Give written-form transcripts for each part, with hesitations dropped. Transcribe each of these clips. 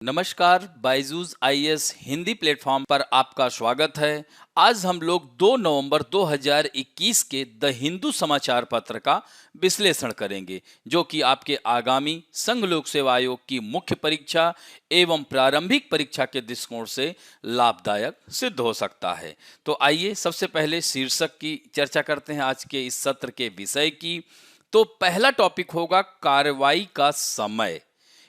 नमस्कार, Byju's IAS Hindi platform पर आपका स्वागत है। आज हम लोग 2 नवंबर 2021 के द हिंदू समाचार पत्र का विश्लेषण करेंगे, जो कि आपके आगामी संघ लोक सेवा आयोग की मुख्य परीक्षा एवं प्रारंभिक परीक्षा के दृष्टिकोण से लाभदायक सिद्ध हो सकता है। तो आइए सबसे पहले शीर्षक की चर्चा करते हैं आज के इस सत्र के विषय की। तो पहला टॉपिक होगा कार्रवाई का समय,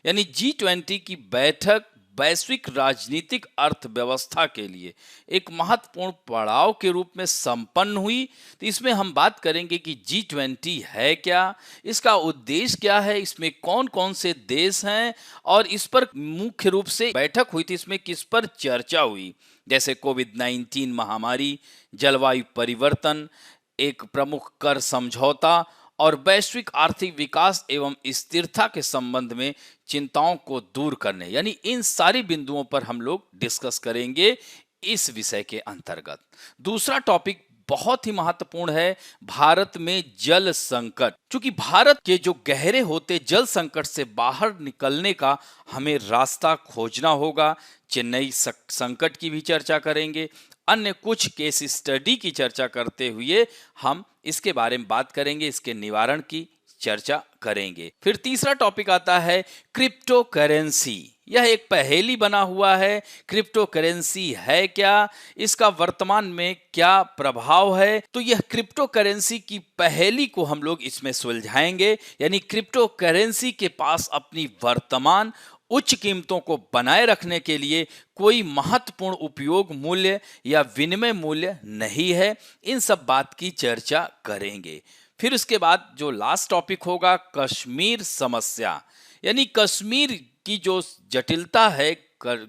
यानी G20 की बैठक वैश्विक राजनीतिक अर्थव्यवस्था के लिए एक महत्वपूर्ण पड़ाव के रूप में संपन्न हुई। तो इसमें हम बात करेंगे कि G20 है क्या, इसका उद्देश्य क्या है, इसमें कौन कौन से देश हैं और इस पर मुख्य रूप से बैठक हुई थी, इसमें किस पर चर्चा हुई, जैसे कोविड-19 महामारी, जलवायु परिवर्तन, एक प्रमुख कर समझौता और वैश्विक आर्थिक विकास एवं स्थिरता के संबंध में चिंताओं को दूर करने, यानी इन सारी बिंदुओं पर हम लोग डिस्कस करेंगे इस विषय के अंतर्गत। दूसरा टॉपिक बहुत ही महत्वपूर्ण है, भारत में जल संकट। क्योंकि भारत के जो गहरे होते जल संकट से बाहर निकलने का हमें रास्ता खोजना होगा। चेन्नई संकट की भी चर्चा करेंगे, अन्य कुछ केस स्टडी की चर्चा करते हुए हम इसके बारे में बात करेंगे, इसके निवारण की चर्चा करेंगे। फिर तीसरा टॉपिक आता है क्रिप्टो करेंसी। यह एक पहेली बना हुआ है। क्रिप्टो करेंसी है क्या, इसका वर्तमान में क्या प्रभाव है, तो यह क्रिप्टो करेंसी की पहेली को हम लोग इसमें सुलझाएंगे। यानी क्रिप्टो करेंसी के पास अपनी वर्तमान उच्च कीमतों को बनाए रखने के लिए कोई महत्वपूर्ण उपयोग मूल्य या विनिमय मूल्य नहीं है। इन सब बात की चर्चा करेंगे। फिर उसके बाद जो लास्ट टॉपिक होगा कश्मीर समस्या, यानी कश्मीर की जो जटिलता है,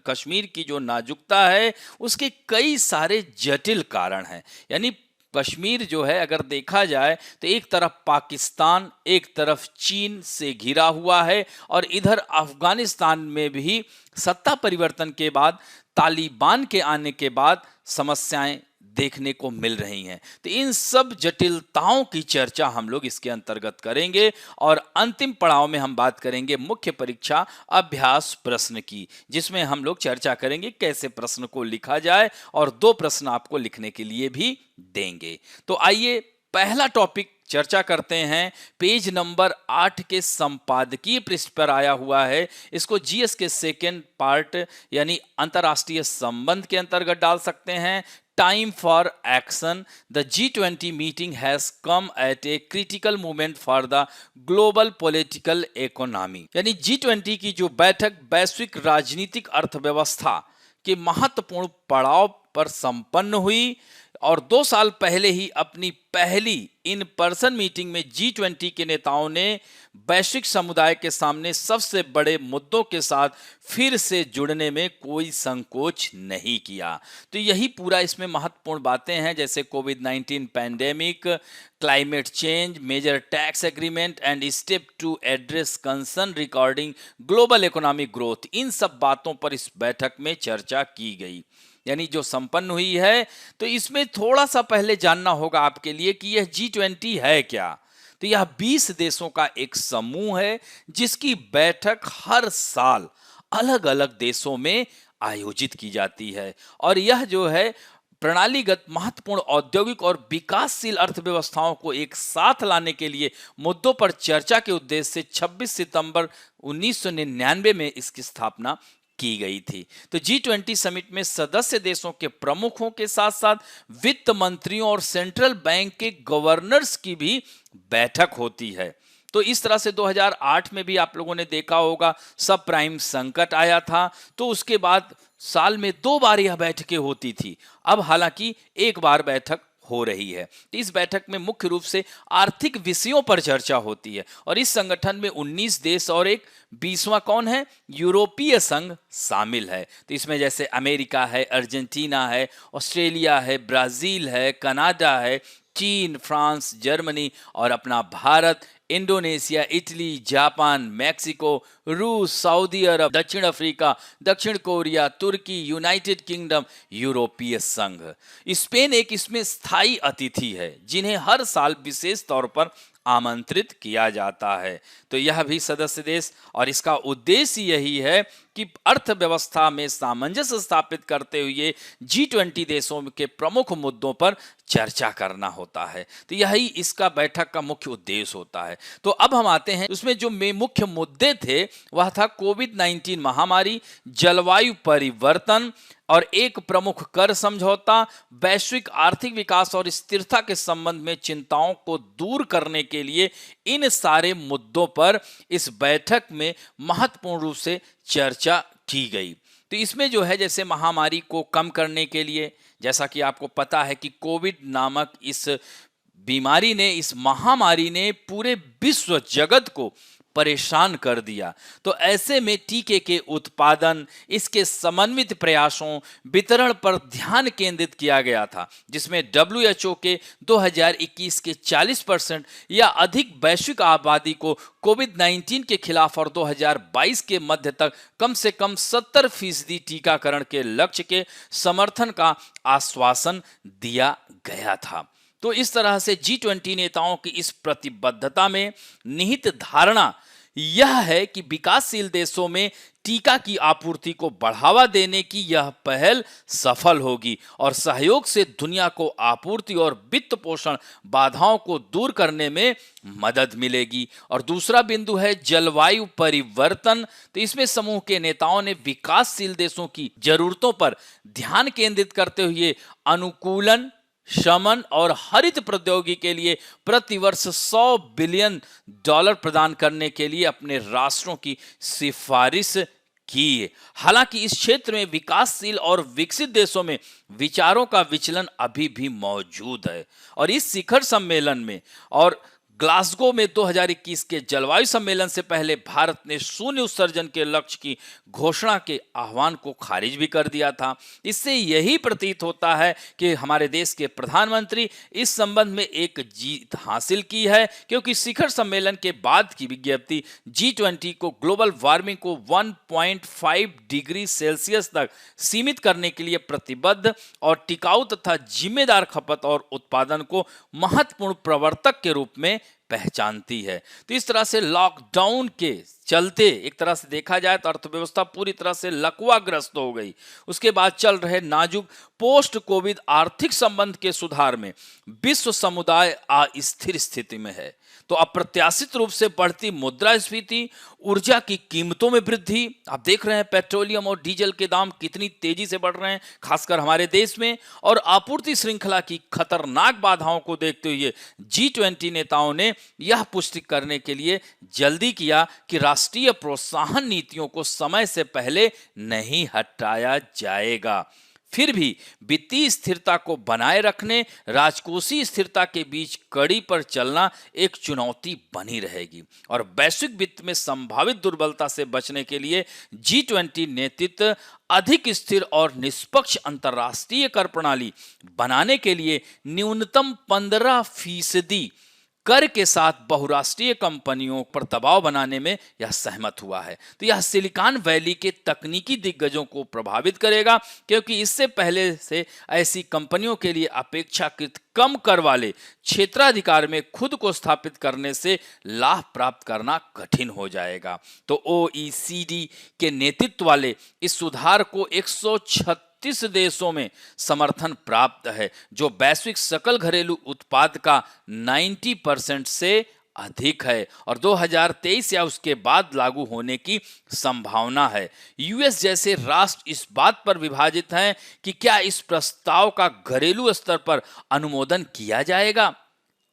कश्मीर की जो नाजुकता है, उसके कई सारे जटिल कारण हैं। यानी कश्मीर जो है अगर देखा जाए तो एक तरफ पाकिस्तान, एक तरफ चीन से घिरा हुआ है और इधर अफगानिस्तान में भी सत्ता परिवर्तन के बाद, तालिबान के आने के बाद समस्याएं देखने को मिल रही हैं। तो इन सब जटिलताओं की चर्चा हम लोग इसके अंतर्गत करेंगे और अंतिम पड़ाव में हम बात करेंगे मुख्य परीक्षा अभ्यास प्रश्न की, जिसमें हम लोग चर्चा करेंगे कैसे प्रश्न को लिखा जाए और 2 प्रश्न आपको लिखने के लिए भी देंगे। तो आइए पहला टॉपिक चर्चा करते हैं। पेज नंबर 8 के संपादकीय पृष्ठ पर आया हुआ है। इसको जीएस के सेकेंड पार्ट यानी अंतरराष्ट्रीय संबंध के अंतर्गत डाल सकते हैं। Time for action, the G20 meeting has come at a critical moment for the global political economy. यानी G20 की जो बैठक वैश्विक राजनीतिक अर्थव्यवस्था के महत्वपूर्ण पड़ाव पर संपन्न हुई और 2 साल पहले ही अपनी पहली इन पर्सन मीटिंग में G20 के नेताओं ने वैश्विक समुदाय के सामने सबसे बड़े मुद्दों के साथ फिर से जुड़ने में कोई संकोच नहीं किया। तो यही पूरा इसमें महत्वपूर्ण बातें हैं, जैसे कोविड-19 pandemic, climate change, major tax agreement and step to address concern regarding global economic growth. इन सब बातों पर इस बैठक में चर्चा की गई, यानी जो संपन्न हुई है। तो इसमें थोड़ा सा पहले जानना होगा आपके लिए कि यह G20 है क्या। तो यह 20 देशों का एक समूह है जिसकी बैठक हर साल अलग अलग देशों में आयोजित की जाती है और यह जो है प्रणालीगत महत्वपूर्ण औद्योगिक और विकासशील अर्थव्यवस्थाओं को एक साथ लाने के लिए मुद्दों पर चर्चा के उद्देश्य से 26 सितंबर 1999 में इसकी स्थापना की गई थी। तो G20 समिट में सदस्य देशों के प्रमुखों के साथ साथ वित्त मंत्रियों और सेंट्रल बैंक के गवर्नर्स की भी बैठक होती है। तो इस तरह से 2008 में भी आप लोगों ने देखा होगा सब प्राइम संकट आया था, तो उसके बाद साल में 2 बार यह बैठकें होती थी। अब हालांकि एक बार बैठक हो रही है। तो इस बैठक में मुख्य रूप से आर्थिक विषयों पर चर्चा होती है और इस संगठन में 19 देश और एक 20वां कौन है, यूरोपीय संघ शामिल है। तो इसमें जैसे अमेरिका है, अर्जेंटीना है, ऑस्ट्रेलिया है, ब्राजील है, कनाडा है, चीन, फ्रांस, जर्मनी और अपना Bharat, Indonesia, Italy, Japan, Mexico, रूस, सऊदी अरब, दक्षिण अफ्रीका, दक्षिण कोरिया, तुर्की, यूनाइटेड किंगडम, यूरोपीय संघ। स्पेन एक इसमें स्थायी अतिथि है जिन्हें हर साल विशेष तौर पर आमंत्रित किया जाता है। तो यह भी सदस्य देश, और इसका उद्देश्य यही है कि अर्थव्यवस्था में सामंजस्य स्थापित करते हुए G20 देशों के प्रमुख मुद्दों पर चर्चा करना होता है। तो यही इसका बैठक का मुख्य उद्देश्य होता है। तो अब हम आते हैं उसमें जो मुख्य मुद्दे थे वह था कोविड-19 महामारी, जलवायु परिवर्तन और एक प्रमुख कर समझौता, वैश्विक आर्थिक विकास और स्थिरता के संबंध में चिंताओं को दूर करने के लिए इन सारे मुद्दों पर इस बैठक में महत्वपूर्ण रूप से चर्चा की गई। तो इसमें जो है जैसे महामारी को कम करने के लिए, जैसा कि आपको पता है कि कोविड नामक इस बीमारी ने, इस महामारी ने पूरे विश्व जगत को परेशान कर दिया। तो ऐसे में टीके के उत्पादन, इसके समन्वित प्रयासों, वितरण पर ध्यान केंद्रित किया गया था, जिसमें WHO के 2021 के 40% या अधिक वैश्विक आबादी को कोविड-19 के खिलाफ और 2022 के मध्य तक कम से कम 70% टीकाकरण के लक्ष्य के समर्थन का आश्वासन दिया गया था। तो इस तरह से G20 नेताओं की इस प्रतिबद्धता में निहित धारणा यह है कि विकासशील देशों में टीका की आपूर्ति को बढ़ावा देने की यह पहल सफल होगी और सहयोग से दुनिया को आपूर्ति और वित्त पोषण बाधाओं को दूर करने में मदद मिलेगी। और दूसरा बिंदु है जलवायु परिवर्तन। तो इसमें समूह के नेताओं ने विकासशील देशों की जरूरतों पर ध्यान केंद्रित करते हुए अनुकूलन, शमन और हरित प्रौद्योगिकी के लिए प्रतिवर्ष $100 बिलियन प्रदान करने के लिए अपने राष्ट्रों की सिफारिश की। हालांकि इस क्षेत्र में विकासशील और विकसित देशों में विचारों का विचलन अभी भी मौजूद है और इस शिखर सम्मेलन में और ग्लासगो में 2021 के जलवायु सम्मेलन से पहले भारत ने शून्य उत्सर्जन के लक्ष्य की घोषणा के आह्वान को खारिज भी कर दिया था। इससे यही प्रतीत होता है कि हमारे देश के प्रधानमंत्री इस संबंध में एक जीत हासिल की है, क्योंकि शिखर सम्मेलन के बाद की विज्ञप्ति G20 को ग्लोबल वार्मिंग को 1.5 डिग्री सेल्सियस तक सीमित करने के लिए प्रतिबद्ध और टिकाऊ तथा जिम्मेदार खपत और उत्पादन को महत्वपूर्ण प्रवर्तक के रूप में पहचानती है। तो इस तरह से लॉकडाउन के चलते एक तरह से देखा जाए तो अर्थव्यवस्था पूरी तरह से लकवाग्रस्त हो गई। उसके बाद चल रहे नाजुक पोस्ट कोविड आर्थिक संबंध के सुधार में विश्व समुदाय अस्थिर स्थिति में है। तो अप्रत्याशित रूप से बढ़ती मुद्रास्फीति, ऊर्जा की कीमतों में वृद्धि, आप देख रहे हैं पेट्रोलियम और डीजल के दाम कितनी तेजी से बढ़ रहे हैं खासकर हमारे देश में, और आपूर्ति श्रृंखला की खतरनाक बाधाओं को देखते हुए G20 नेताओं ने यह पुष्टि करने के लिए जल्दी किया कि राष्ट्रीय प्रोत्साहन नीतियों को समय से पहले नहीं हटाया जाएगा। फिर भी वित्तीय स्थिरता को बनाए रखने, राजकोषीय स्थिरता के बीच कड़ी पर चलना एक चुनौती बनी रहेगी और वैश्विक वित्त में संभावित दुर्बलता से बचने के लिए G20 नेतृत्व अधिक स्थिर और निष्पक्ष अंतर्राष्ट्रीय कर प्रणाली बनाने के लिए न्यूनतम 15% कर के साथ बहुराष्ट्रीय कंपनियों पर दबाव बनाने में यह सहमत हुआ है। तो यह सिलिकॉन वैली के तकनीकी दिग्गजों को प्रभावित करेगा, क्योंकि इससे पहले से ऐसी कंपनियों के लिए अपेक्षाकृत कम कर वाले क्षेत्राधिकार में खुद को स्थापित करने से लाभ प्राप्त करना कठिन हो जाएगा। तो OECD के नेतृत्व वाले इस सुधार को 136 देशों में समर्थन प्राप्त है, जो वैश्विक सकल घरेलू उत्पाद का 90% से अधिक है और 2023 या उसके बाद लागू होने की संभावना है। यूएस जैसे राष्ट्र इस बात पर विभाजित हैं कि क्या इस प्रस्ताव का घरेलू स्तर पर अनुमोदन किया जाएगा,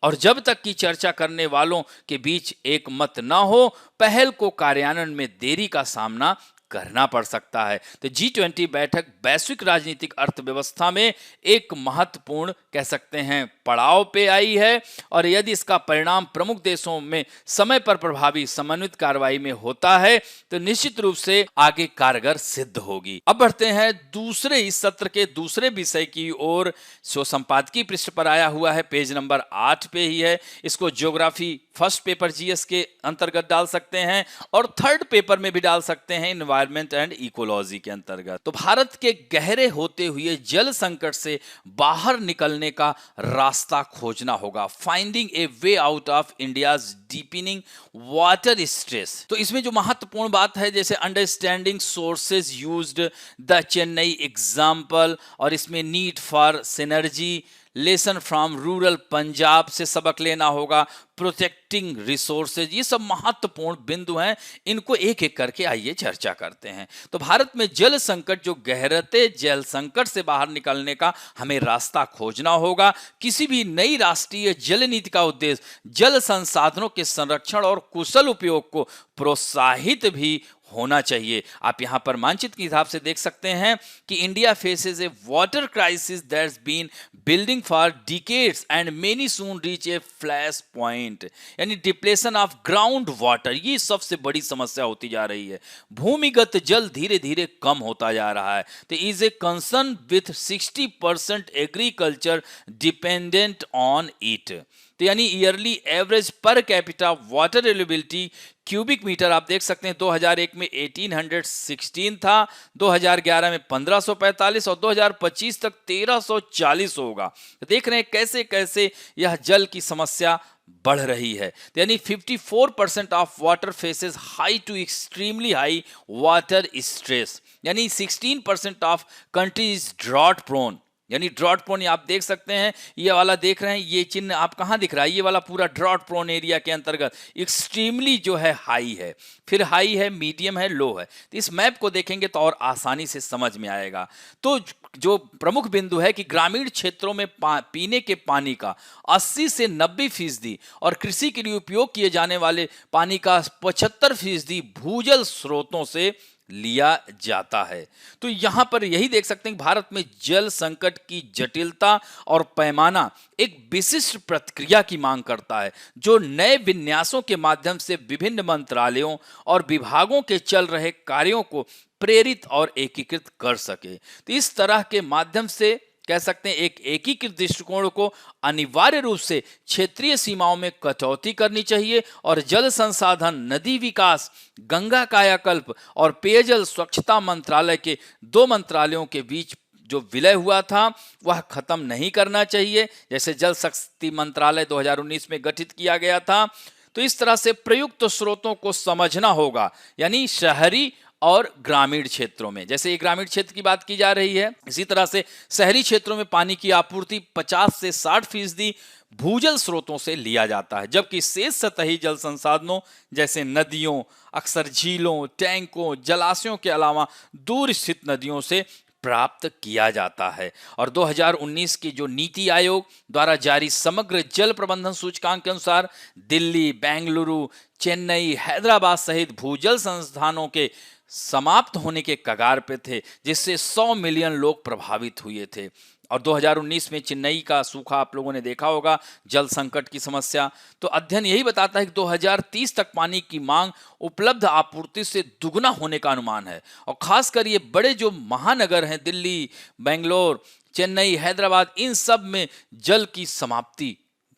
और जब तक की चर्चा करने वालों के बीच एक मत न हो, पहल को कार्यान्वयन में देरी का सामना करना पड़ सकता है। तो G20 बैठक वैश्विक राजनीतिक अर्थव्यवस्था में एक महत्वपूर्ण कह सकते हैं पड़ाव पे आई है, और यदि इसका परिणाम प्रमुख देशों में समय पर प्रभावी समन्वित कार्रवाई में होता है तो निश्चित रूप से आगे कारगर सिद्ध होगी। अब बढ़ते हैं दूसरे इस सत्र के दूसरे विषय की ओर, जो संपादकीय पृष्ठ पर आया हुआ है, पेज नंबर 8 पे ही है। इसको ज्योग्राफी फर्स्ट पेपर GS के अंतर्गत डाल सकते हैं और थर्ड पेपर में भी डाल सकते हैं, एनवायरनमेंट एंड इकोलॉजी के अंतर्गत। तो भारत के गहरे होते हुए जल संकट से बाहर निकलने का रास्ता खोजना होगा। Finding A way out of India's deepening water stress. तो इसमें जो महत्वपूर्ण बात है, जैसे understanding sources used, the Chennai example, और इसमें need for synergy, lesson from rural Punjab से सबक लेना होगा, प्रोटेक्टिंग रिसोर्सेज, ये सब महत्वपूर्ण बिंदु हैं। इनको एक एक करके आइए चर्चा करते हैं। तो भारत में जल संकट, जो गहरते जल संकट से बाहर निकलने का हमें रास्ता खोजना होगा। किसी भी नई राष्ट्रीय जल नीति का उद्देश्य जल संसाधनों के संरक्षण और कुशल उपयोग को प्रोत्साहित भी होना चाहिए। आप यहां पर मानचित्र के हिसाब से देख सकते हैं कि India faces a water crisis that's been building for decades and many soon reach a flash point, यानी डिप्लेशन ऑफ ग्राउंड वाटर। ये सबसे बड़ी समस्या होती जा रही है। भूमिगत जल धीरे धीरे कम होता जा रहा है। तो is a concern with 60% agriculture dependent on it. तो यानी yearly average per capita water availability cubic metre आप देख सकते हैं 2001 में 1816 था, 2011 में 1545 और 2025 तक 1340 होगा। तो देख रहे हैं कैसे कैसे यह जल की समस्या बढ़ रही है। तो यानी 54% of water faces high to extremely high water stress, यानी 16% ऑफ कंट्रीज ड्रॉट प्रोन, यानी ड्रॉट प्रोन आप देख सकते हैं। ये वाला देख रहे हैं, ये चिन्ह आप कहाँ दिख रहा है, ये वाला पूरा ड्रॉट प्रोन एरिया के अंतर्गत एक्सट्रीमली जो है हाई है, फिर हाई है, मीडियम है, लो है। तो इस मैप को देखेंगे तो और आसानी से समझ में आएगा। तो जो प्रमुख बिंदु है कि ग्रामीण क्षेत्रों में पीने के पानी का 80 से 90% और कृषि के लिए उपयोग किए जाने वाले पानी का 75% भूजल स्रोतों से लिया जाता है। तो यहां पर यही देख सकते हैं कि भारत में जल संकट की जटिलता और पैमाना एक विशिष्ट प्रतिक्रिया की मांग करता है, जो नए विन्यासों के माध्यम से विभिन्न मंत्रालयों और विभागों के चल रहे कार्यों को प्रेरित और एकीकृत कर सके। तो इस तरह के माध्यम से कह सकते हैं एक एकीकृत दृष्टिकोण को अनिवार्य रूप से क्षेत्रीय सीमाओं में कटौती करनी चाहिए और जल संसाधन, नदी विकास, गंगा कायाकल्प और पेयजल स्वच्छता मंत्रालय के 2 मंत्रालयों के बीच जो विलय हुआ था वह खत्म नहीं करना चाहिए, जैसे जल शक्ति मंत्रालय 2019 में गठित किया गया था। तो इस तरह से प्रयुक्त स्रोतों को समझना होगा, यानी शहरी और ग्रामीण क्षेत्रों में, जैसे ग्रामीण क्षेत्र की बात की जा रही है, इसी तरह से शहरी क्षेत्रों में पानी की आपूर्ति 50 से 60% भूजल स्रोतों से लिया जाता है, जबकि शेष सतही जल संसाधनों जैसे नदियों, अक्सर झीलों, टैंकों, जलाशयों के अलावा दूर स्थित नदियों से प्राप्त किया जाता है। और 2019 की जो नीति आयोग द्वारा जारी समग्र जल प्रबंधन सूचकांक के अनुसार दिल्ली, बेंगलुरु, चेन्नई, हैदराबाद सहित भूजल संस्थानों के समाप्त होने के कगार पे थे, जिससे 100 मिलियन लोग प्रभावित हुए थे। और 2019 में चेन्नई का सूखा आप लोगों ने देखा होगा, जल संकट की समस्या। तो अध्ययन यही बताता है कि 2030 तक पानी की मांग उपलब्ध आपूर्ति से दुगना होने का अनुमान है। और खासकर ये बड़े जो महानगर हैं, दिल्ली, बेंगलोर, चेन्नई, हैदराबाद, इन सब में जल की समाप्ति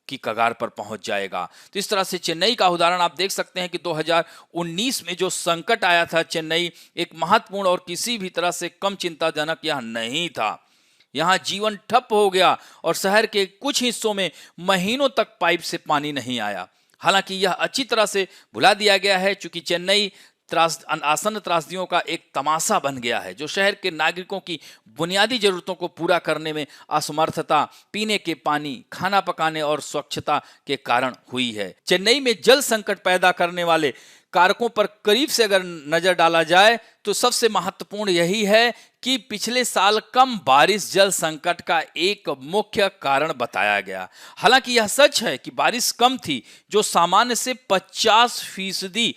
की कगार पर पहुंच जाएगा। तो इस तरह से चेन्नई का उदाहरण आप देख सकते हैं कि 2019 में जो संकट आया था, चेन्नई एक महत्वपूर्ण और किसी भी तरह से कम चिंताजनक यह नहीं था। यहां जीवन ठप हो गया और शहर के कुछ हिस्सों में महीनों तक पाइप से पानी नहीं आया। हालांकि यह अच्छी तरह से भुला दिया गया है, चूंकि चेन्नई आसन्न त्रासदियों का एक तमाशा बन गया है, जो शहर के नागरिकों की बुनियादी जरूरतों को पूरा करने में असमर्थता, पीने के पानी, खाना पकाने और स्वच्छता के कारण हुई है। चेन्नई में जल संकट पैदा करने वाले कारकों पर करीब से अगर नजर डाला जाए तो सबसे महत्वपूर्ण यही है कि पिछले साल कम बारिश जल संकट का एक मुख्य कारण बताया गया। हालांकि यह सच है कि बारिश कम थी, जो सामान्य से 50%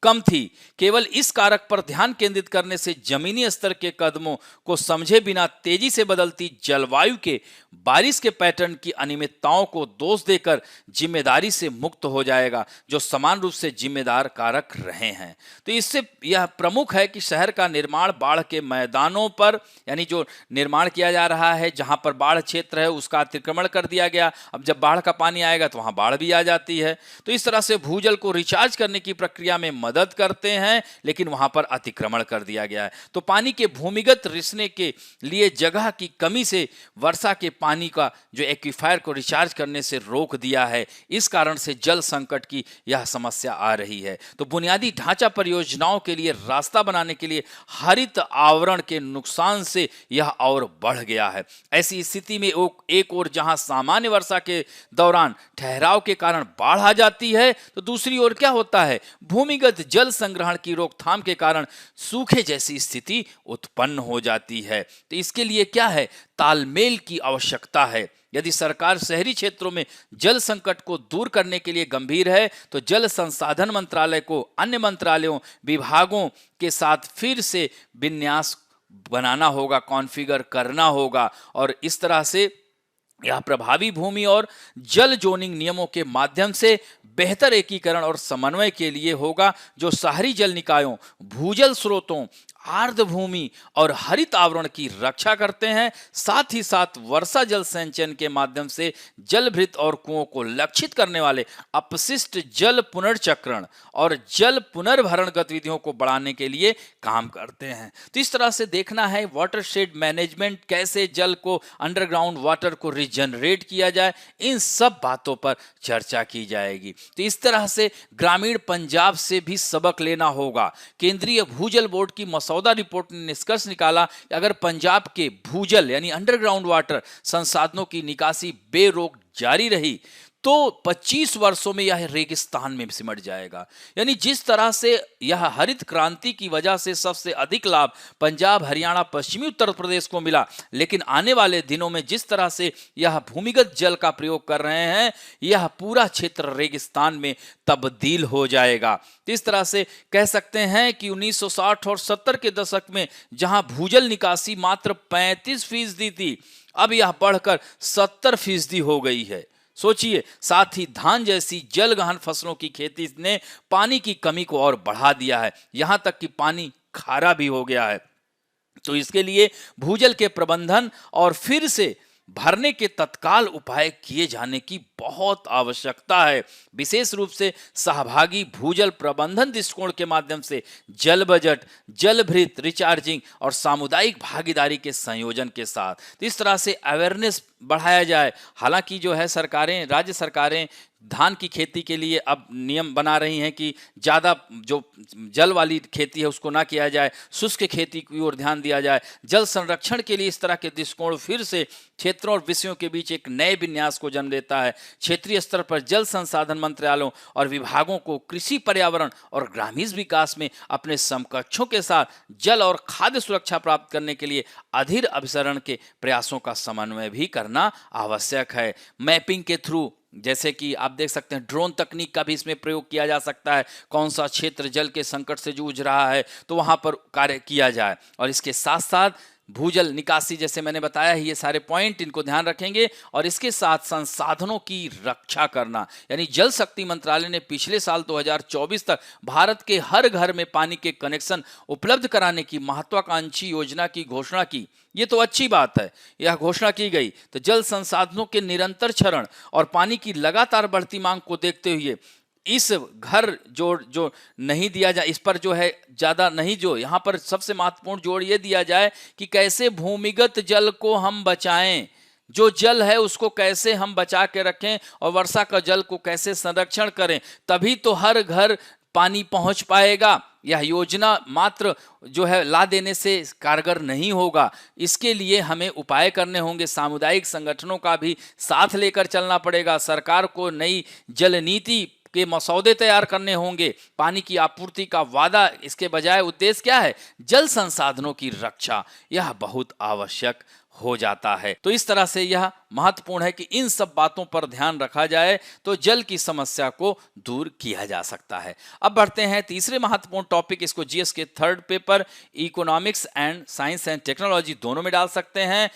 कम थी। केवल इस कारक पर ध्यान केंद्रित करने से जमीनी स्तर के कदमों को समझे बिना तेजी से बदलती जलवायु के बारिश के पैटर्न की अनियमितताओं को दोष देकर जिम्मेदारी से मुक्त हो जाएगा, जो समान रूप से जिम्मेदार कारक रहे हैं। तो इससे यह प्रमुख है कि शहर का निर्माण बाढ़ के मैदानों पर, यानी जो निर्माण किया जा रहा है, जहां पर बाढ़ क्षेत्र है उसका अतिक्रमण कर दिया गया। अब जब बाढ़ का पानी आएगा तो वहां बाढ़ भी आ जाती है। तो इस तरह से भूजल को रिचार्ज करने की प्रक्रिया में मदद करते हैं, लेकिन वहां पर अतिक्रमण कर दिया गया है। तो पानी के भूमिगत रिसने के लिए जगह की कमी से वर्षा के पानी का जो एक्वीफायर को रिचार्ज करने से रोक दिया है। इस कारण से जल संकट की यह समस्या आ रही है। तो बुनियादी ढांचा परियोजनाओं के लिए रास्ता बनाने के लिए हरित आवरण के नुकसान से यह और बढ़ गया है। ऐसी स्थिति में एक ओर जहां सामान्य वर्षा के दौरान ठहराव के कारण बाढ़ आ जाती है, तो दूसरी ओर क्या होता है, भूमिगत जल संग्रहण की रोकथाम के कारण सूखे जैसी स्थिति उत्पन्न हो जाती है। तो इसके लिए क्या है, तालमेल की आवश्यकता है। यदि सरकार शहरी क्षेत्रों में जल संकट को दूर करने के लिए गंभीर है, तो जल संसाधन मंत्रालय को अन्य मंत्रालयों, विभागों के साथ फिर से विन्यास बनाना होगा, कॉन्फ़िगर करना होगा, और इस तरह से यह प्रभावी भूमि और जल जोनिंग नियमों के माध्यम से बेहतर एकीकरण और समन्वय के लिए होगा, जो शहरी जल निकायों, भूजल स्रोतों, आर्द्र भूमि और हरित आवरण की रक्षा करते हैं। साथ ही साथ वर्षा जल संचयन के माध्यम से जलभृत और कुओं को लक्षित करने वाले अपशिष्ट जल पुनर्चक्रण और जल पुनर्भरण गतिविधियों को बढ़ाने के लिए काम करते हैं। तो इस तरह से देखना है वाटरशेड मैनेजमेंट, कैसे जल को, अंडरग्राउंड वाटर को रिजनरेट किया जाए, इन सब बातों पर चर्चा की जाएगी। तो इस तरह से ग्रामीण पंजाब से भी सबक लेना होगा। केंद्रीय भूजल बोर्ड की मसौदा रिपोर्ट ने निष्कर्ष निकाला कि अगर पंजाब के भूजल यानी अंडरग्राउंड वाटर संसाधनों की निकासी बेरोक जारी रही, तो 25 वर्षों में यह रेगिस्तान में सिमट जाएगा। यानी जिस तरह से यह हरित क्रांति की वजह से सबसे अधिक लाभ पंजाब, हरियाणा, पश्चिमी उत्तर प्रदेश को मिला, लेकिन आने वाले दिनों में जिस तरह से यह भूमिगत जल का प्रयोग कर रहे हैं, यह पूरा क्षेत्र रेगिस्तान में तब्दील हो जाएगा। इस तरह से कह सकते हैं कि 1960 और 70 के दशक में जहां भूजल निकासी मात्र 35% थी, अब यह बढ़कर 70% हो गई है। सोचिए, साथ ही धान जैसी जल गहन फसलों की खेती ने पानी की कमी को और बढ़ा दिया है, यहां तक कि पानी खारा भी हो गया है। तो इसके लिए भूजल के प्रबंधन और फिर से भरने के तत्काल उपाय किए जाने की बहुत आवश्यकता है। विशेष रूप से सहभागी भूजल प्रबंधन दृष्टिकोण के माध्यम से जल बजट, जलभृत रिचार्जिंग और सामुदायिक भागीदारी के संयोजन के साथ तो इस तरह से अवेयरनेस बढ़ाया जाए। हालांकि जो है सरकारें, राज्य सरकारें धान की खेती के लिए अब नियम बना रही हैं कि ज़्यादा जो जल वाली खेती है उसको ना किया जाए, शुष्क खेती की ओर ध्यान दिया जाए। जल संरक्षण के लिए इस तरह के दृष्टिकोण फिर से क्षेत्रों और विषयों के बीच एक नए विन्यास को जन्म देता है। क्षेत्रीय स्तर पर जल संसाधन मंत्रालयों और विभागों को कृषि, पर्यावरण और ग्रामीण विकास में अपने समकक्षों के साथ जल और खाद्य सुरक्षा प्राप्त करने के लिए अधीर अभिसरण के प्रयासों का समन्वय भी करना आवश्यक है। मैपिंग के थ्रू, जैसे कि आप देख सकते हैं, ड्रोन तकनीक का भी इसमें प्रयोग किया जा सकता है। कौन सा क्षेत्र जल के संकट से जूझ रहा है तो वहां पर कार्य किया जाए। और इसके साथ साथ भूजल निकासी, जैसे मैंने बताया है, ये सारे पॉइंट इनको ध्यान रखेंगे। और इसके साथ संसाधनों की रक्षा करना, यानी जल शक्ति मंत्रालय ने पिछले साल 2024 तक भारत के हर घर में पानी के कनेक्शन उपलब्ध कराने की महत्वाकांक्षी योजना की घोषणा की। ये तो अच्छी बात है, यह घोषणा की गई। तो जल संसाधनों के निरंतर क्षरण और पानी की लगातार बढ़ती मांग को देखते हुए इस घर जो नहीं दिया जाए, इस पर जो है ज़्यादा नहीं, जो यहाँ पर सबसे महत्वपूर्ण जोड़ ये दिया जाए कि कैसे भूमिगत जल को हम बचाएं, जो जल है उसको कैसे हम बचा के रखें और वर्षा का जल को कैसे संरक्षण करें, तभी तो हर घर पानी पहुंच पाएगा। यह योजना मात्र जो है ला देने से कारगर नहीं होगा, इसके लिए हमें उपाय करने होंगे। सामुदायिक संगठनों का भी साथ लेकर चलना पड़ेगा। सरकार को नई जल नीति के मसौदे तैयार करने होंगे। पानी की आपूर्ति का वादा, इसके बजाय उद्देश्य क्या है, जल संसाधनों की रक्षा, यह बहुत आवश्यक हो जाता है। तो इस तरह से यह महत्वपूर्ण है कि इन सब बातों पर ध्यान रखा जाए तो जल की समस्या को दूर किया जा सकता है। अब बढ़ते हैं तीसरे महत्वपूर्ण टॉपिक, इसको जीएस के third paper economics and science and technology दोनों में डाल सकते हैं।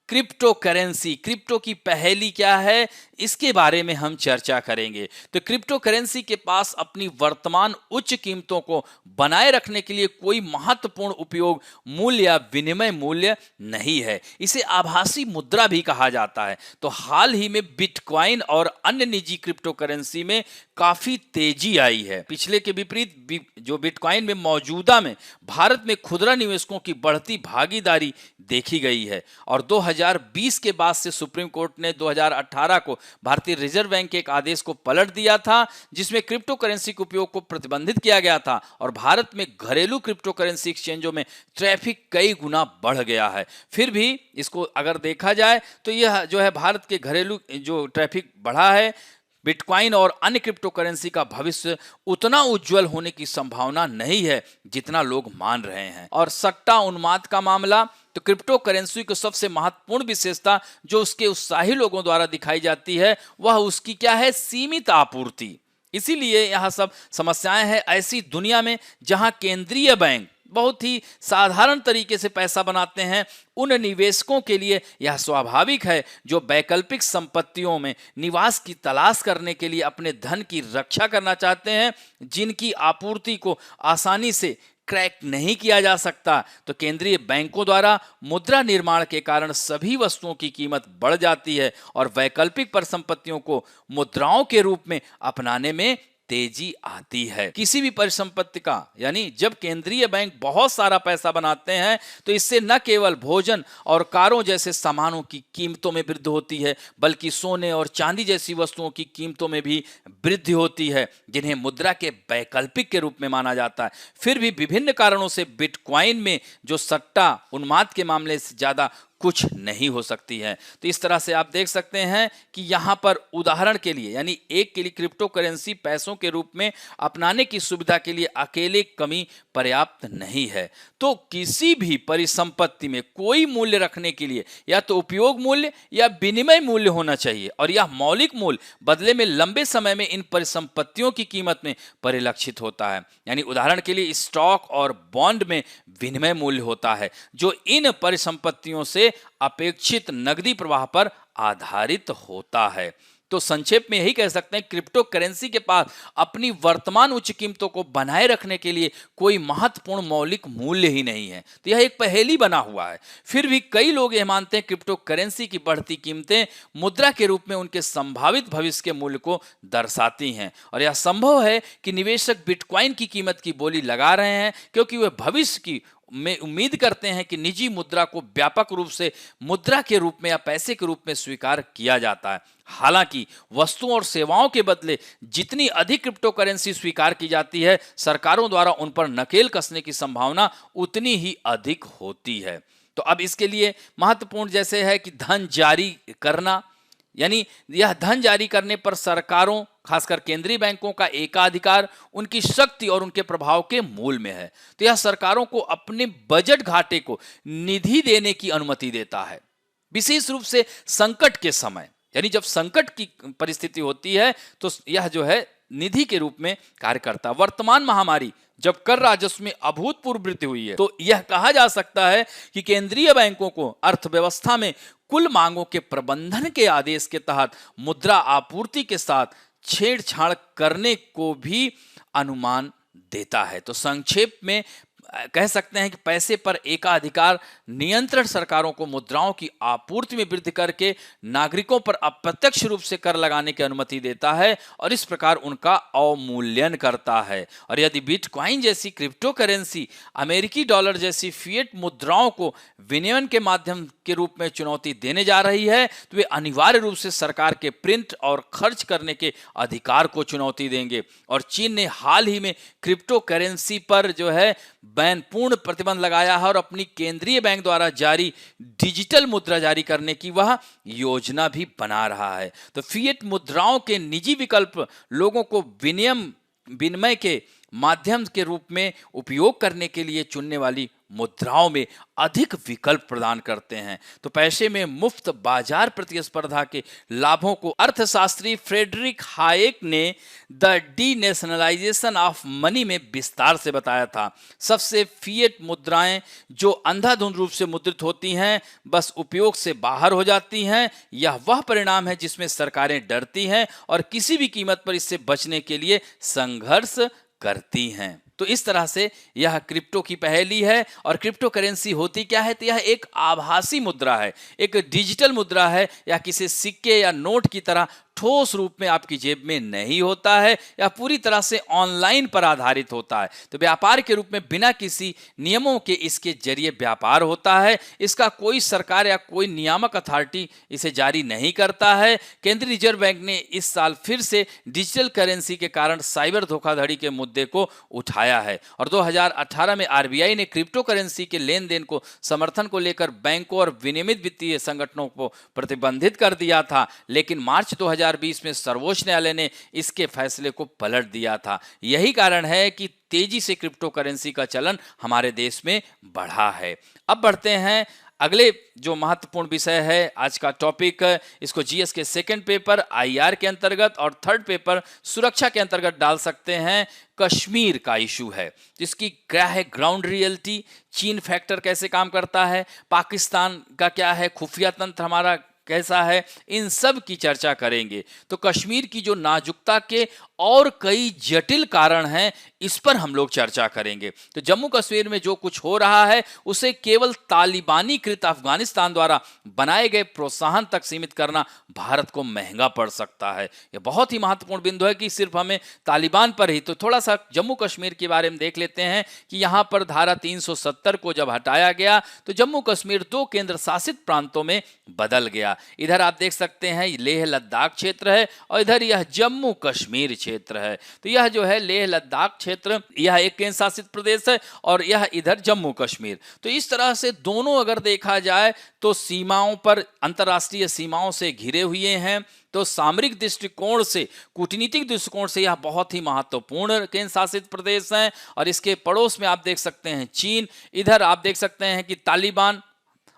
क्रिप्टो करेंसी, क्रिप्टो की पहेली क्या है, इसके बारे में हम चर्चा करेंगे। तो क्रिप्टो करेंसी के पास अपनी वर्तमान उच्च कीमतों को बनाए रखने के लिए कोई महत्वपूर्ण उपयोग मूल्य या विनिमय मूल्य नहीं है। इसे आभासी मुद्रा भी कहा जाता है। तो हाल ही में बिटकॉइन और अन्य निजी क्रिप्टो करेंसी में काफी तेजी आई है। पिछले के विपरीत जो बिटकॉइन में मौजूदा में भारत में खुदरा निवेशकों की बढ़ती भागीदारी देखी गई है और 2020 के बाद से सुप्रीम कोर्ट ने 2018 को भारतीय रिजर्व बैंक के एक आदेश को पलट दिया था, जिसमें क्रिप्टो करेंसी के उपयोग को प्रतिबंधित किया गया था और भारत में घरेलू क्रिप्टो करेंसी एक्सचेंजों में ट्रैफिक कई गुना बढ़ गया है। फिर भी इसको अगर देखा जाए तो यह जो है भारत के घरेलू जो ट्रैफिक बढ़ा है, बिटकॉइन और अन्य क्रिप्टो करेंसी का भविष्य उतना उज्जवल होने की संभावना नहीं है जितना लोग मान रहे हैं। और सट्टा उन्माद का मामला, तो क्रिप्टो करेंसी की सबसे महत्वपूर्ण विशेषता जो उसके उत्साही लोगों द्वारा दिखाई जाती है वह उसकी क्या है, सीमित आपूर्ति। इसीलिए यह सब समस्याएं हैं ऐसी दुनिया में जहां केंद्रीय बैंक बहुत ही साधारण तरीके से पैसा बनाते हैं। उन निवेशकों के लिए यह स्वाभाविक है जो वैकल्पिक संपत्तियों में निवास की तलाश करने के लिए अपने धन की रक्षा करना चाहते हैं, जिनकी आपूर्ति को आसानी से क्रैक नहीं किया जा सकता। तो केंद्रीय बैंकों द्वारा मुद्रा निर्माण के कारण सभी वस्तुओं की कीमत बढ़ जाती है और वैकल्पिक परिसंपत्तियों को मुद्राओं के रूप में अपनाने में तेजी आती है। किसी भी परिसंपत्ति का यानी जब केंद्रीय बैंक बहुत सारा पैसा बनाते हैं तो इससे न केवल भोजन और कारों जैसे सामानों की कीमतों में वृद्धि होती है, बल्कि सोने और चांदी जैसी वस्तुओं की कीमतों में भी वृद्धि होती है, जिन्हें मुद्रा के वैकल्पिक के रूप में माना जाता है। फिर भी विभिन्न कारणों से बिटकॉइन में जो सट्टा उन्माद के मामले से ज्यादा कुछ नहीं हो सकती है। तो इस तरह से आप देख सकते हैं कि यहाँ पर उदाहरण के लिए यानी एक के लिए क्रिप्टो करेंसी पैसों के रूप में अपनाने की सुविधा के लिए अकेले कमी पर्याप्त नहीं है। तो किसी भी परिसंपत्ति में कोई मूल्य रखने के लिए या तो उपयोग मूल्य या विनिमय मूल्य होना चाहिए और यह मौलिक मूल्य बदले में लंबे समय में इन परिसंपत्तियों की कीमत में परिलक्षित होता है। यानी उदाहरण के लिए स्टॉक और बॉन्ड में विनिमय मूल्य होता है जो इन परिसंपत्तियों से अपेक्षित नकदी प्रवाह पर आधारित होता है। तो संक्षेप में यही कह सकते हैं, क्रिप्टो करेंसी के पास अपनी वर्तमान उच्च कीमतों को बनाए रखने के लिए कोई महत्वपूर्ण मौलिक मूल्य ही नहीं है। तो यह एक पहेली बना हुआ है। फिर भी कई लोग यह मानते हैं क्रिप्टो करेंसी की बढ़ती कीमतें मुद्रा के रूप में उनके संभावित भविष्य के मूल्य को दर्शाती हैं और यह संभव है कि निवेशक बिटकॉइन की कीमत की बोली लगा रहे हैं क्योंकि वे भविष्य की में उम्मीद करते हैं कि निजी मुद्रा को व्यापक रूप से मुद्रा के रूप में या पैसे के रूप में स्वीकार किया जाता है। हालांकि वस्तुओं और सेवाओं के बदले जितनी अधिक क्रिप्टो करेंसी स्वीकार की जाती है, सरकारों द्वारा उन पर नकेल कसने की संभावना उतनी ही अधिक होती है। तो अब इसके लिए महत्वपूर्ण जैसे है कि धन जारी करना, यानी यह धन जारी करने पर सरकारों खासकर केंद्रीय बैंकों का एकाधिकार उनकी शक्ति और उनके प्रभाव के मूल में है। तो यह सरकारों को अपने बजट घाटे को निधि देने की अनुमति देता है, विशेष रूप से संकट के समय। यानी जब संकट की परिस्थिति होती है तो यह जो है निधि के रूप में कार्य करता है। वर्तमान महामारी जब कर राजस्व में अभूतपूर्व वृद्धि हुई है तो यह कहा जा सकता है कि केंद्रीय बैंकों को अर्थव्यवस्था में कुल मांगों के प्रबंधन के आदेश के तहत मुद्रा आपूर्ति के साथ छेड़छाड़ करने को भी अनुमान देता है। तो संक्षेप में कह सकते हैं कि पैसे पर एकाधिकार नियंत्रण सरकारों को मुद्राओं की आपूर्ति में वृद्धि करके नागरिकों पर अप्रत्यक्ष रूप से कर लगाने की अनुमति देता है और इस प्रकार उनका अवमूल्यन करता है। और यदि बिटकॉइन जैसी क्रिप्टो करेंसी अमेरिकी डॉलर जैसी फिएट मुद्राओं को विनिमय के माध्यम के रूप में चुनौती देने जा रही है तो वे अनिवार्य रूप से सरकार के प्रिंट और खर्च करने के अधिकार को चुनौती देंगे। और चीन ने हाल ही में क्रिप्टो करेंसी पर जो है पूर्ण प्रतिबंध लगाया है और अपनी केंद्रीय बैंक द्वारा जारी डिजिटल मुद्रा जारी करने की वह योजना भी बना रहा है। तो फिएट मुद्राओं के निजी विकल्प लोगों को विनिमय के माध्यम के रूप में उपयोग करने के लिए चुनने वाली मुद्राओं में अधिक विकल्प प्रदान करते हैं। तो पैसे में मुफ्त बाजार प्रतिस्पर्धा के लाभों को अर्थशास्त्री फ्रेडरिक हायेक ने द डीनेशनलाइजेशन ऑफ मनी में विस्तार से बताया था। सबसे फिएट मुद्राएं जो अंधाधुंध रूप से मुद्रित होती हैं, बस उपयोग से बाहर हो जाती हैं। यह वह परिणाम है जिसमें सरकारें डरती हैं और किसी भी कीमत पर इससे बचने के लिए संघर्ष करती हैं। तो इस तरह से यह क्रिप्टो की पहेली है। और क्रिप्टो करेंसी होती क्या है? तो यह एक आभासी मुद्रा है, एक डिजिटल मुद्रा है या किसी सिक्के या नोट की तरह ठोस रूप में आपकी जेब में नहीं होता है या पूरी तरह से ऑनलाइन पर आधारित होता है। तो व्यापार के रूप में बिना किसी नियमों के इसके जरिए व्यापार होता है। इसका कोई सरकार या कोई नियामक अथॉरिटी इसे जारी नहीं करता है। केंद्रीय रिजर्व बैंक ने इस साल फिर से डिजिटल करेंसी के कारण साइबर धोखाधड़ी के मुद्दे को उठाया है और 2018 में आरबीआई ने क्रिप्टो करेंसी के लेन देन को समर्थन को लेकर बैंकों और विनियमित वित्तीय संगठनों को प्रतिबंधित कर दिया था, लेकिन मार्च 2020 में सर्वोच्च न्यायालय ने इसके फैसले को पलट दिया था। यही कारण है कि तेजी से क्रिप्टो करेंसी का चलन हमारे देश में बढ़ा है। अब बढ़ते हैं अगले जो महत्वपूर्ण विषय है आज का टॉपिक, इसको जीएस के सेकंड पेपर आईआर के अंतर्गत और थर्ड पेपर सुरक्षा के अंतर्गत डाल सकते हैं। कश्मीर का इशू है जिसकी क्या है ग्राउंड रियलिटी, चीन फैक्टर कैसे काम करता है, पाकिस्तान का क्या है खुफिया तंत्र हमारा कैसा है, इन सब की चर्चा करेंगे। तो कश्मीर की जो नाजुकता के और कई जटिल कारण हैं इस पर हम लोग चर्चा करेंगे। तो जम्मू कश्मीर में जो कुछ हो रहा है उसे केवल तालिबानी कृत अफगानिस्तान द्वारा बनाए गए प्रोत्साहन तक सीमित करना भारत को महंगा पड़ सकता है। यह बहुत ही महत्वपूर्ण बिंदु है कि सिर्फ हमें तालिबान पर ही, तो थोड़ा सा जम्मू कश्मीर के बारे में देख लेते हैं कि यहाँ पर धारा 370 को जब हटाया गया तो जम्मू कश्मीर 2 केंद्र शासित प्रांतों में बदल गया। इधर आप देख सकते हैं लेह लद्दाख क्षेत्र है और इधर यह जम्मू कश्मीर क्षेत्र है। तो यह जो है लेह लद्दाख क्षेत्र यह एक केंद्र शासित प्रदेश है और यह इधर जम्मू कश्मीर। तो इस तरह से दोनों अगर देखा जाए तो सीमाओं पर अंतर्राष्ट्रीय सीमाओं से घिरे हुए हैं। तो सामरिक दृष्टिकोण से, कूटनीतिक दृष्टिकोण से यह बहुत ही महत्वपूर्ण केंद्र शासित प्रदेश है। और इसके पड़ोस में आप देख सकते हैं चीन, इधर आप देख सकते हैं कि तालिबान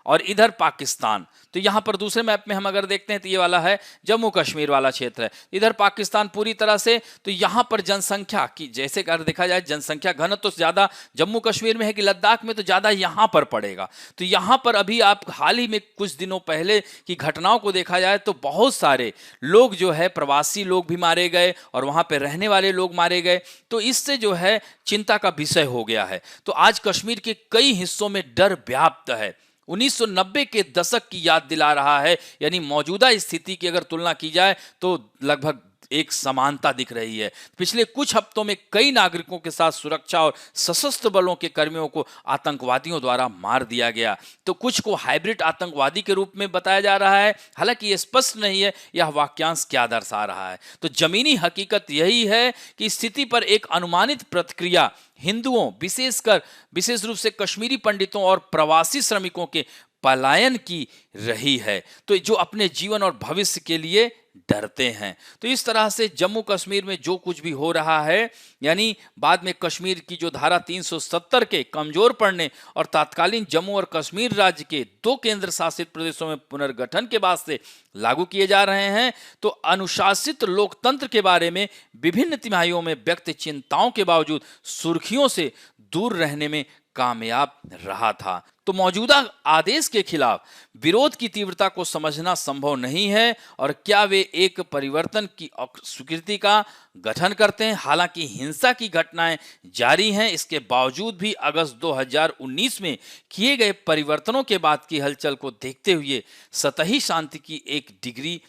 और इधर पाकिस्तान। तो यहाँ पर दूसरे मैप में हम अगर देखते हैं तो ये वाला है जम्मू कश्मीर वाला क्षेत्र है, इधर पाकिस्तान पूरी तरह से। तो यहाँ पर जनसंख्या की जैसे अगर देखा जाए जनसंख्या घनत्व तो ज़्यादा जम्मू कश्मीर में है कि लद्दाख में, तो ज़्यादा यहाँ पर पड़ेगा। तो यहाँ पर अभी आप हाल ही में कुछ दिनों पहले की घटनाओं को देखा जाए तो बहुत सारे लोग जो है प्रवासी लोग भी मारे गए और वहाँ पर रहने वाले लोग मारे गए। तो इससे जो है चिंता का विषय हो गया है। तो आज कश्मीर के कई हिस्सों में डर व्याप्त है, 1990 के दशक की याद दिला रहा है। यानी मौजूदा स्थिति की अगर तुलना की जाए तो लगभग एक समानता दिख रही है। पिछले कुछ हफ्तों में कई नागरिकों के साथ सुरक्षा और सशस्त्र बलों के कर्मियों को आतंकवादियों द्वारा मार दिया गया। तो कुछ को हाइब्रिड आतंकवादी के रूप में बताया जा रहा है, हालांकि यह स्पष्ट नहीं है यह वाक्यांश क्या दर्शा रहा है। तो जमीनी हकीकत यही है कि स्थिति पर एक अनुमानित प्रतिक्रिया हिंदुओं विशेष रूप से कश्मीरी पंडितों और प्रवासी श्रमिकों के पलायन की रही है, तो जो अपने जीवन और भविष्य के लिए डरते हैं। तो इस तरह से जम्मू कश्मीर में जो कुछ भी हो रहा है, यानी बाद में कश्मीर की जो धारा 370 के कमजोर पड़ने और तत्कालीन जम्मू और कश्मीर राज्य के 2 केंद्र शासित प्रदेशों में पुनर्गठन के बाद से लागू किए जा रहे हैं। तो अनुशासित लोकतंत्र के बारे में विभिन्न तिमाहियों में व्यक्त चिंताओं के बावजूद सुर्खियों से दूर रहने में कामयाब रहा था। तो मौजूदा आदेश के खिलाफ विरोध की तीव्रता को समझना संभव नहीं है और क्या वे एक परिवर्तन की स्वीकृति का गठन करते हैं। हालांकि हिंसा की घटनाएं जारी हैं, इसके बावजूद भी अगस्त 2019 में किए गए परिवर्तनों के बाद की हलचल को देखते हुए सतही शांति की एक डिग्री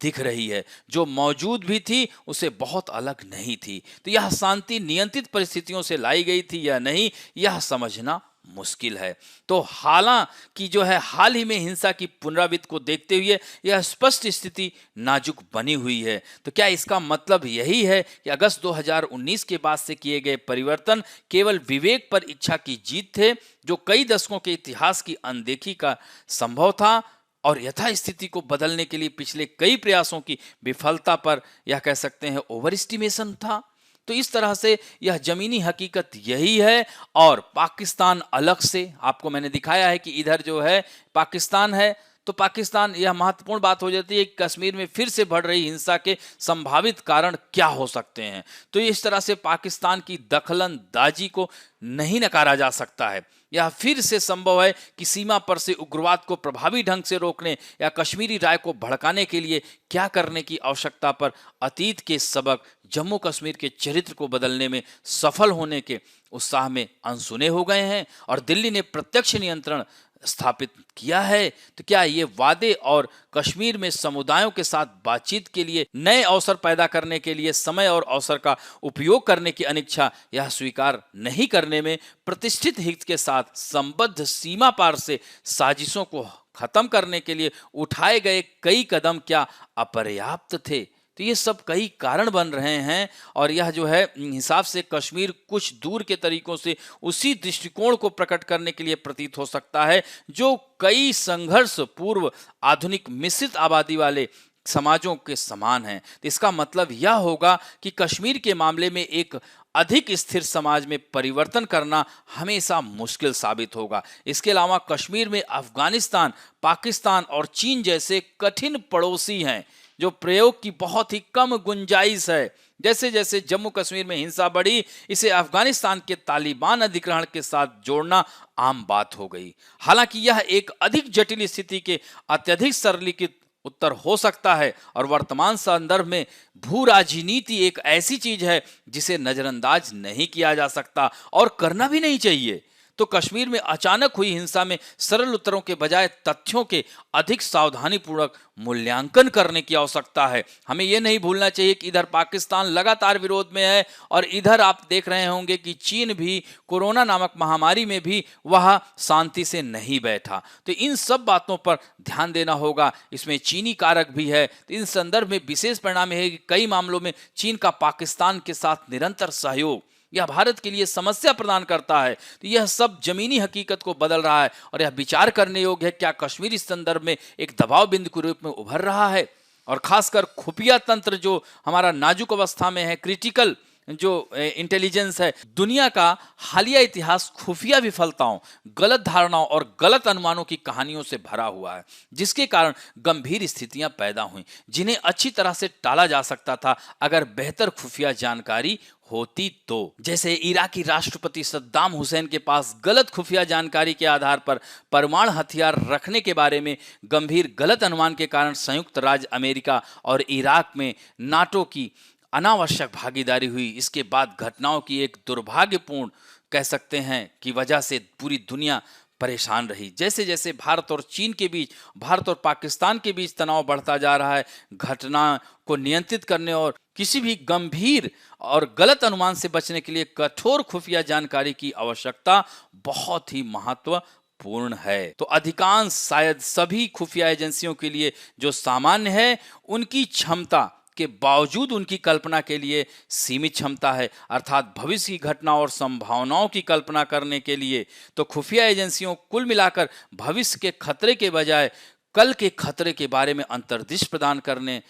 दिख रही है, जो मौजूद भी थी उसे बहुत अलग नहीं थी। तो यह शांति नियंत्रित परिस्थितियों से लाई गई थी या नहीं, यह समझना मुश्किल है। तो हालांकि जो है हाल ही में हिंसा की पुनरावृत्ति को देखते हुए यह स्पष्ट स्थिति नाजुक बनी हुई है। तो क्या इसका मतलब यही है कि अगस्त 2019 के बाद से किए गए परिवर्तन केवल विवेक पर इच्छा की जीत थे, जो कई दशकों के इतिहास की अनदेखी का संभव था, और यथास्थिति को बदलने के लिए पिछले कई प्रयासों की विफलता पर यह कह सकते हैं ओवर एस्टिमेशन था? तो इस तरह से यह जमीनी हकीकत यही है। और पाकिस्तान अलग से आपको मैंने दिखाया है कि इधर जो है पाकिस्तान है, तो पाकिस्तान, यह महत्वपूर्ण बात हो जाती है कि कश्मीर में फिर से बढ़ रही हिंसा के संभावित कारण क्या हो सकते हैं। तो इस तरह से पाकिस्तान की दखलंदाजी को नहीं नकारा जा सकता है। यह फिर से संभव है कि सीमा पर से उग्रवाद को प्रभावी ढंग से रोकने या कश्मीरी राय को भड़काने के लिए क्या करने की आवश्यकता पर अतीत के सबक जम्मू कश्मीर के चरित्र को बदलने में सफल होने के उत्साह में अनसुने हो गए हैं और दिल्ली ने प्रत्यक्ष नियंत्रण स्थापित किया है, तो क्या ये वादे और कश्मीर में समुदायों के साथ बातचीत के लिए नए अवसर पैदा करने के लिए समय और अवसर का उपयोग करने की अनिच्छा यह स्वीकार नहीं करने में प्रतिष्ठित हित के साथ संबद्ध सीमा पार से साजिशों को खत्म करने के लिए उठाए गए कई कदम क्या अपर्याप्त थे? तो ये सब कई कारण बन रहे हैं और यह जो है हिसाब से कश्मीर कुछ दूर के तरीकों से उसी दृष्टिकोण को प्रकट करने के लिए प्रतीत हो सकता है जो कई संघर्ष पूर्व आधुनिक मिश्रित आबादी वाले समाजों के समान है। तो इसका मतलब यह होगा कि कश्मीर के मामले में एक अधिक स्थिर समाज में परिवर्तन करना हमेशा मुश्किल साबित होगा। इसके अलावा कश्मीर में अफगानिस्तान, पाकिस्तान और चीन जैसे कठिन पड़ोसी हैं जो प्रयोग की बहुत ही कम गुंजाइश है। जैसे जैसे जम्मू कश्मीर में हिंसा बढ़ी, इसे अफगानिस्तान के तालिबान अधिग्रहण के साथ जोड़ना आम बात हो गई। हालांकि यह एक अधिक जटिल स्थिति के अत्यधिक सरलीकृत उत्तर हो सकता है और वर्तमान संदर्भ में भू राजनीति एक ऐसी चीज है जिसे नजरअंदाज नहीं किया जा सकता और करना भी नहीं चाहिए। तो कश्मीर में अचानक हुई हिंसा में सरल उत्तरों के बजाय तथ्यों के अधिक सावधानीपूर्वक मूल्यांकन करने की आवश्यकता है। हमें यह नहीं भूलना चाहिए कि इधर पाकिस्तान लगातार विरोध में है और इधर आप देख रहे होंगे कि चीन भी कोरोना नामक महामारी में भी वह शांति से नहीं बैठा। तो इन सब बातों पर ध्यान देना होगा। इसमें चीनी कारक भी है। तो इन संदर्भ में विशेष परिणाम है कि कई मामलों में चीन का पाकिस्तान के साथ निरंतर सहयोग यह भारत के लिए समस्या प्रदान करता है। तो यह सब जमीनी हकीकत को बदल रहा है और यह विचार करने योग्य है क्या कश्मीर इस संदर्भ में एक दबाव बिंदु के रूप में उभर रहा है। और खासकर खुफिया तंत्र जो हमारा नाजुक अवस्था में है, क्रिटिकल जो इंटेलिजेंस है, दुनिया का हालिया इतिहास खुफिया विफलताओं, गलत धारणाओं और गलत अनुमानों की कहानियों से भरा हुआ है, जिसके कारण गंभीर स्थितियां पैदा हुई जिन्हें अच्छी तरह से टाला जा सकता था अगर बेहतर खुफिया जानकारी होती तो। जैसे इराकी राष्ट्रपति सद्दाम हुसैन के पास गलत खुफिया जानकारी के आधार पर परमाणु हथियार रखने के बारे में गंभीर गलत अनुमान के कारण संयुक्त राज्य अमेरिका और इराक में नाटो की अनावश्यक भागीदारी हुई। इसके बाद घटनाओं की एक दुर्भाग्यपूर्ण कह सकते हैं कि वजह से पूरी दुनिया परेशान रही। जैसे जैसे भारत और चीन के बीच, भारत और पाकिस्तान के बीच तनाव बढ़ता जा रहा है, घटना को नियंत्रित करने और किसी भी गंभीर और गलत अनुमान से बचने के लिए कठोर खुफिया जानकारी की आवश्यकता बहुत ही महत्वपूर्ण है। तो अधिकांश, शायद सभी खुफिया एजेंसियों के लिए जो सामान्य है, उनकी क्षमता के बावजूद उनकी कल्पना के लिए सीमित क्षमता है, अर्थात भविष्य की घटना और संभावनाओं की कल्पना करने के लिए। तो खुफिया एजेंसियों कुल मिलाकर भविष्य के खतरे के बजाय कल के खतरे के बारे में अंतर्दृष्टि प्रदान करने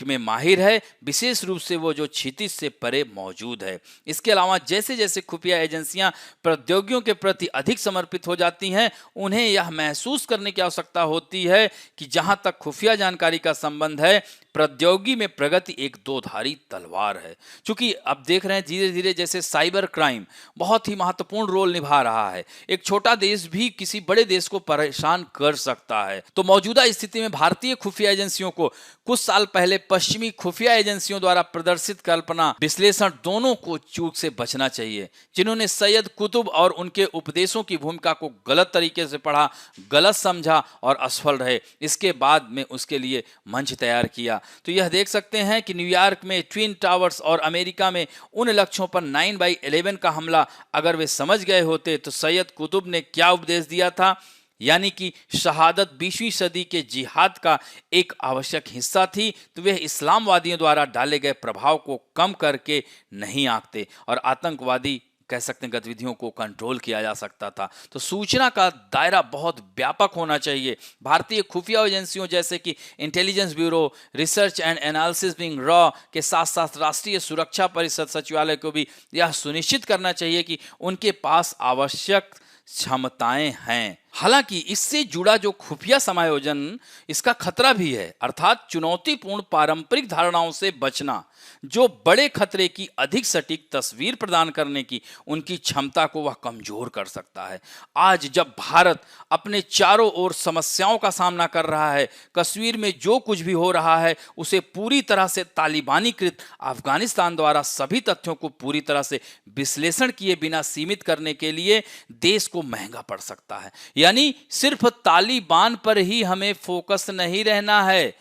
में माहिर है, विशेष रूप से वो जो क्षितिज से परे मौजूद है। इसके अलावा जैसे जैसे खुफिया एजेंसियां प्रौद्योगिकियों के प्रति अधिक समर्पित हो जाती हैं, उन्हें यह महसूस करने की आवश्यकता होती है कि जहां तक खुफिया जानकारी का संबंध है, प्रौद्योगिकी में प्रगति एक दो-धारी तलवार है। क्योंकि अब देख रहे हैं धीरे धीरे जैसे साइबर क्राइम बहुत ही महत्वपूर्ण रोल निभा रहा है। एक छोटा देश भी किसी बड़े देश को परेशान कर सकता है। तो मौजूदा स्थिति में भारतीय खुफिया एजेंसियों को कुछ साल पहले पश्चिमी खुफिया एजेंसियों द्वारा प्रदर्शित कल्पना विश्लेषण दोनों को चूक से बचना चाहिए, जिन्होंने सैयद कुतुब और उनके उपदेशों की भूमिका को गलत तरीके से पढ़ा, गलत समझा और असफल रहे। इसके बाद में उसके लिए मंच तैयार किया। तो यह देख सकते हैं कि न्यूयॉर्क में ट्विन टावर्स और अमेरिका में उन लक्ष्यों पर 9/11 का हमला अगर वे समझ गए होते तो सैयद कुतुब ने क्या उपदेश दिया था, यानी कि शहादत 20वीं सदी के जिहाद का एक आवश्यक हिस्सा थी, तो वे इस्लामवादियों द्वारा डाले गए प्रभाव को कम करके नहीं आंकते और आतंकवादी कह सकते हैं गतिविधियों को कंट्रोल किया जा सकता था। तो सूचना का दायरा बहुत व्यापक होना चाहिए। भारतीय खुफिया एजेंसियों जैसे कि intelligence bureau, research and analysis wing raw के साथ साथ राष्ट्रीय सुरक्षा परिषद सचिवालय को भी यह सुनिश्चित करना चाहिए कि उनके पास आवश्यक क्षमताएं हैं। हालांकि इससे जुड़ा जो खुफिया समायोजन, इसका खतरा भी है, अर्थात चुनौतीपूर्ण पारंपरिक धारणाओं से बचना, जो बड़े खतरे की अधिक सटीक तस्वीर प्रदान करने की उनकी क्षमता को वह कमजोर कर सकता है। आज जब भारत अपने चारों ओर समस्याओं का सामना कर रहा है, कश्मीर में जो कुछ भी हो रहा है उसे पूरी तरह से तालिबानीकृत अफगानिस्तान द्वारा सभी तथ्यों को पूरी तरह से विश्लेषण किए बिना सीमित करने के लिए देश को महंगा पड़ सकता है। यानी सिर्फ तालिबान पर ही हमें फोकस नहीं रहना है।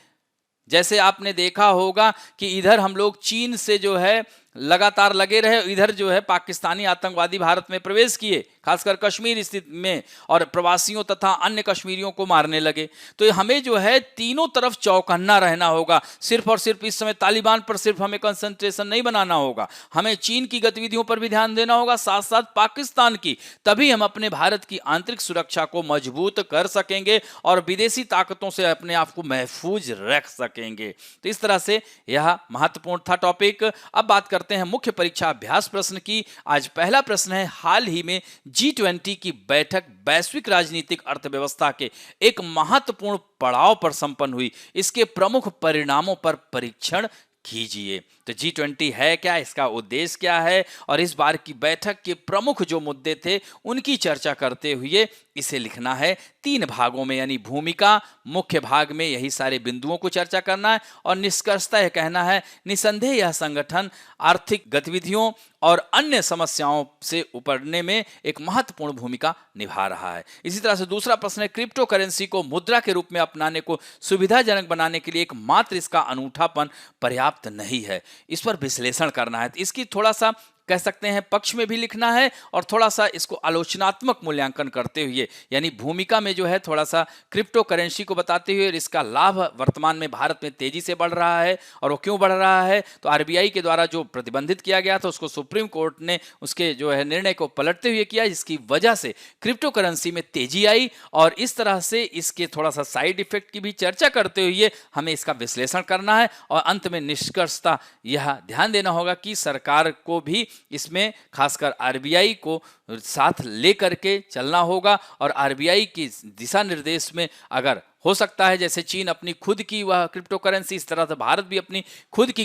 जैसे आपने देखा होगा कि इधर हम लोग चीन से जो है लगातार लगे रहे, इधर जो है पाकिस्तानी आतंकवादी भारत में प्रवेश किए, खासकर कश्मीर स्थित में, और प्रवासियों तथा अन्य कश्मीरियों को मारने लगे। तो हमें जो है तीनों तरफ चौकन्ना रहना होगा। सिर्फ और सिर्फ इस समय तालिबान पर सिर्फ हमें कंसंट्रेशन नहीं बनाना होगा, हमें चीन की गतिविधियों पर भी ध्यान देना होगा, साथ साथ पाकिस्तान की। तभी हम अपने भारत की आंतरिक सुरक्षा को मजबूत कर सकेंगे और विदेशी ताकतों से अपने आप को महफूज रख सकेंगे। तो इस तरह से यह महत्वपूर्ण था टॉपिक। अब बात करते हैं मुख्य परीक्षा अभ्यास प्रश्न की। आज पहला प्रश्न है, हाल ही में G20 की बैठक वैश्विक राजनीतिक अर्थव्यवस्था के एक महत्वपूर्ण पड़ाव पर संपन्न हुई, इसके प्रमुख परिणामों पर परीक्षण कीजिए। तो G20 है क्या, इसका उद्देश्य क्या है, और इस बार की बैठक के प्रमुख जो मुद्दे थे उनकी चर्चा करते हुए इसे लिखना है 3 भागों में, यानी भूमिका, मुख्य भाग में यही सारे बिंदुओं को चर्चा करना है, और निष्कर्षतः यह कहना है निसंदेह यह संगठन आर्थिक गतिविधियों और अन्य समस्याओं से उबरने में एक महत्वपूर्ण भूमिका निभा रहा है। इसी तरह से दूसरा प्रश्न है, क्रिप्टो करेंसी को मुद्रा के रूप में अपनाने को सुविधाजनक बनाने के लिए एकमात्र इसका अनूठापन पर्याप्त नहीं है। इस पर विश्लेषण करना है। इसकी थोड़ा सा कह सकते हैं पक्ष में भी लिखना है और थोड़ा सा इसको आलोचनात्मक मूल्यांकन करते हुए, यानी भूमिका में जो है थोड़ा सा क्रिप्टो करेंसी को बताते हुए, इसका लाभ वर्तमान में भारत में तेजी से बढ़ रहा है, और वो क्यों बढ़ रहा है, तो आरबीआई के द्वारा जो प्रतिबंधित किया गया था उसको सुप्रीम कोर्ट ने उसके जो है निर्णय को पलटते हुए किया, जिसकी वजह से क्रिप्टो करेंसी में तेजी आई। और इस तरह से इसके थोड़ा सा साइड इफेक्ट की भी चर्चा करते हुए हमें इसका विश्लेषण करना है, और अंत में निष्कर्षता यह ध्यान देना होगा कि सरकार को भी इसमें खासकर आरबीआई को साथ लेकर के चलना होगा, और आरबीआई की दिशा निर्देश में अगर हो सकता है जैसे चीन अपनी खुद की वह क्रिप्टो करेंसी, इस तरह से भारत भी अपनी खुद की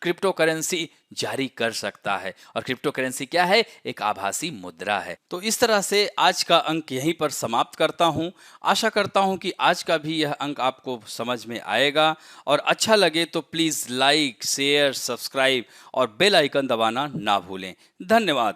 क्रिप्टो करेंसी जारी कर सकता है। और क्रिप्टो करेंसी क्या है, एक आभासी मुद्रा है। तो इस तरह से आज का अंक यहीं पर समाप्त करता हूं। आशा करता हूं कि आज का भी यह अंक आपको समझ में आएगा, और अच्छा लगे तो प्लीज लाइक, शेयर, सब्सक्राइब और बेल आइकन दबाना ना भूलें। धन्यवाद।